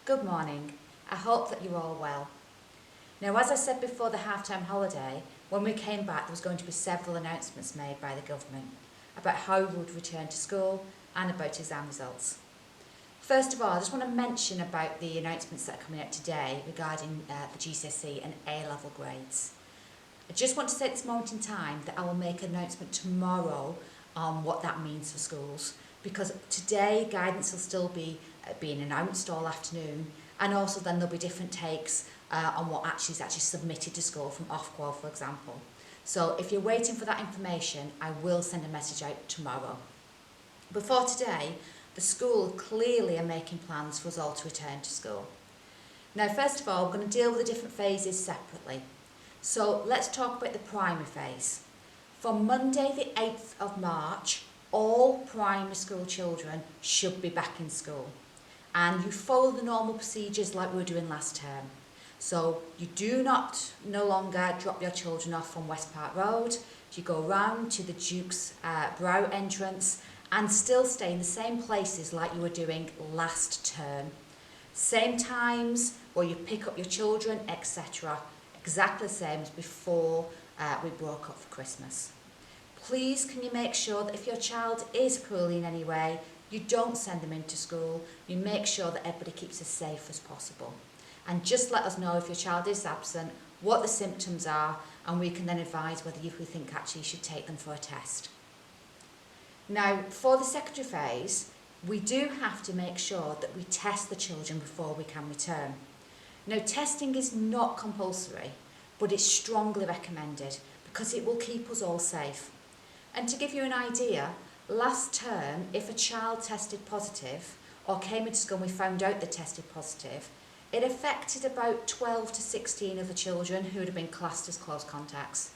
Good morning. I hope that you're all well. Now, as I said before the half-term holiday, when we came back there was going to be several announcements made by the government about how we would return to school and about exam results. First of all, I just want to mention about the announcements that are coming out today regarding the GCSE and A-level grades. I just want to say at this moment in time that I will make an announcement tomorrow on what that means for schools, because today guidance will still be being announced all afternoon, and also then there'll be different takes on what is actually submitted to school from Ofqual, for example. So if you're waiting for that information, I will send a message out tomorrow. Before today, the school clearly are making plans for us all to return to school. Now, first of all, we're going to deal with the different phases separately. So let's talk about the primary phase. From Monday the 8th of March, all primary school children should be back in school. And you follow the normal procedures like we were doing last term. So you do no longer drop your children off from West Park Road. You go round to the Duke's Brow entrance and still stay in the same places like you were doing last term. Same times where you pick up your children, etc. Exactly the same as before we broke up for Christmas. Please can you make sure that if your child is poorly in any way, you don't send them into school, you make sure that everybody keeps as safe as possible. And just let us know if your child is absent, what the symptoms are, and we can then advise whether we think actually you should take them for a test. Now, for the secondary phase, we do have to make sure that we test the children before we can return. Now, testing is not compulsory, but it's strongly recommended because it will keep us all safe. And to give you an idea, last term, if a child tested positive or came into school and we found out they tested positive, it affected about 12 to 16 of the children who would have been classed as close contacts.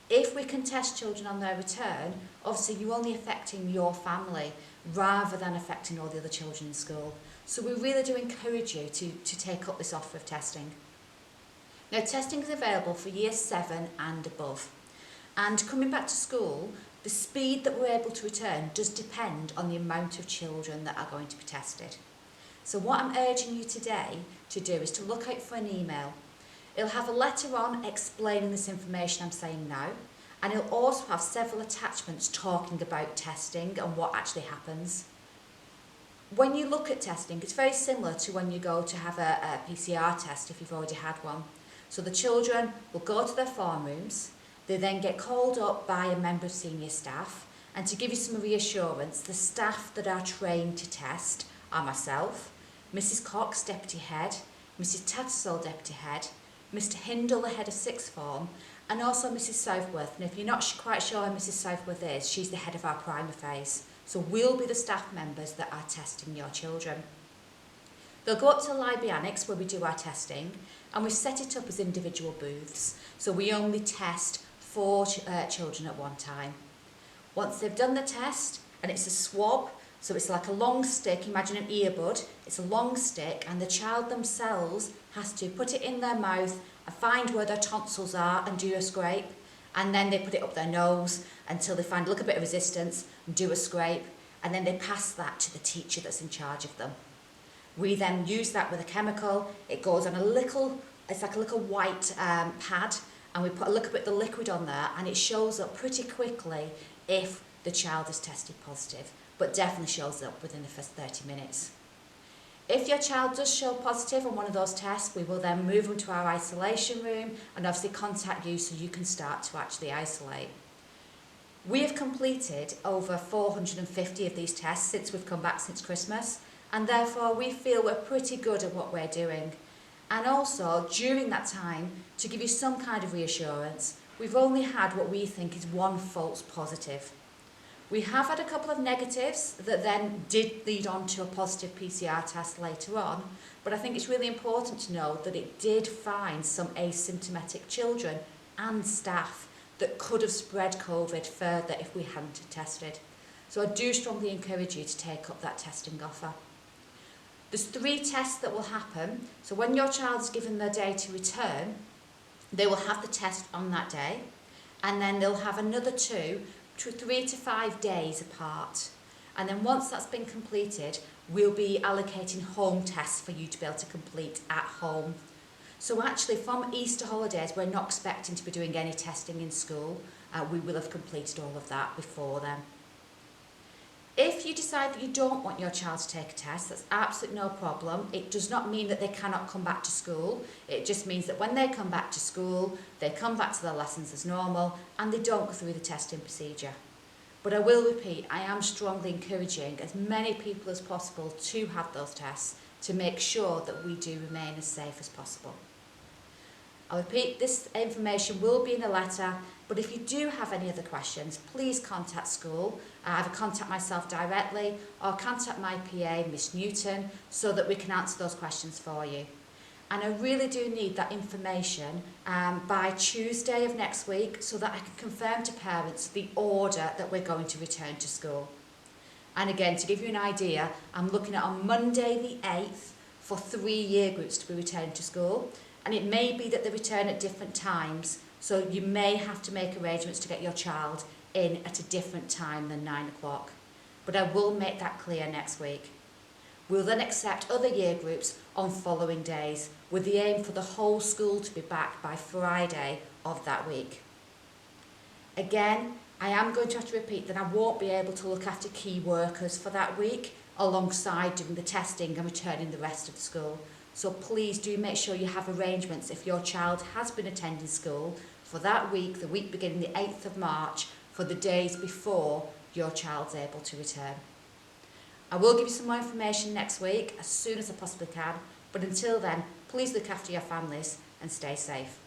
If we can test children on their return, obviously you're only affecting your family rather than affecting all the other children in school. So we really do encourage you to take up this offer of testing. Now, testing is available for year 7 and above. And coming back to school, the speed that we're able to return does depend on the amount of children that are going to be tested. So what I'm urging you today to do is to look out for an email. It'll have a letter on explaining this information I'm saying now, and it'll also have several attachments talking about testing and what actually happens. When you look at testing, it's very similar to when you go to have a PCR test if you've already had one. So the children will go to their form rooms, they then get called up by a member of senior staff, and to give you some reassurance, the staff that are trained to test are myself, Mrs Cox, Deputy Head, Mrs Tattersall, Deputy Head, Mr Hindle, the Head of Sixth Form, and also Mrs Southworth. And if you're not quite sure who Mrs Southworth is, she's the head of our primary phase. So we'll be the staff members that are testing your children. They'll go up to the library annex where we do our testing, and we've set it up as individual booths. So we only test 4 children at one time. Once they've done the test, and it's a swab, so it's like a long stick, imagine an earbud, it's a long stick, and the child themselves has to put it in their mouth and find where their tonsils are and do a scrape, and then they put it up their nose until they find a little bit of resistance and do a scrape, and then they pass that to the teacher that's in charge of them. We then use that with a chemical, it goes on it's like a little white pad, and we put a little bit of the liquid on there, and it shows up pretty quickly if the child is tested positive, but definitely shows up within the first 30 minutes. If your child does show positive on one of those tests, we will then move them to our isolation room and obviously contact you so you can start to actually isolate. We have completed over 450 of these tests since we've come back since Christmas, and therefore we feel we're pretty good at what we're doing. And also, during that time, to give you some kind of reassurance, we've only had what we think is 1 false positive. We have had a couple of negatives that then did lead on to a positive PCR test later on, but I think it's really important to know that it did find some asymptomatic children and staff that could have spread COVID further if we hadn't tested. So I do strongly encourage you to take up that testing offer. There's 3 tests that will happen. So when your child's given their day to return, they will have the test on that day, and then they'll have another 2 3 to 5 days apart. And then once that's been completed, we'll be allocating home tests for you to be able to complete at home. So actually from Easter holidays, we're not expecting to be doing any testing in school. We will have completed all of that before then. If you decide that you don't want your child to take a test, that's absolutely no problem. It does not mean that they cannot come back to school. It just means that when they come back to school, they come back to their lessons as normal and they don't go through the testing procedure. But I will repeat, I am strongly encouraging as many people as possible to have those tests to make sure that we do remain as safe as possible. I'll repeat, this information will be in a letter, but if you do have any other questions, please contact school. Either contact myself directly or contact my PA, Miss Newton, so that we can answer those questions for you. And I really do need that information by Tuesday of next week so that I can confirm to parents the order that we're going to return to school. And again, to give you an idea, I'm looking at on Monday the 8th for 3 year groups to be returned to school. And it may be that they return at different times, so you may have to make arrangements to get your child in at a different time than 9 o'clock. But I will make that clear next week. We'll then accept other year groups on following days, with the aim for the whole school to be back by Friday of that week. Again, I am going to have to repeat that I won't be able to look after key workers for that week, alongside doing the testing and returning the rest of the school. So please do make sure you have arrangements if your child has been attending school for that week, the week beginning the 8th of March, for the days before your child's able to return. I will give you some more information next week as soon as I possibly can, but until then, please look after your families and stay safe.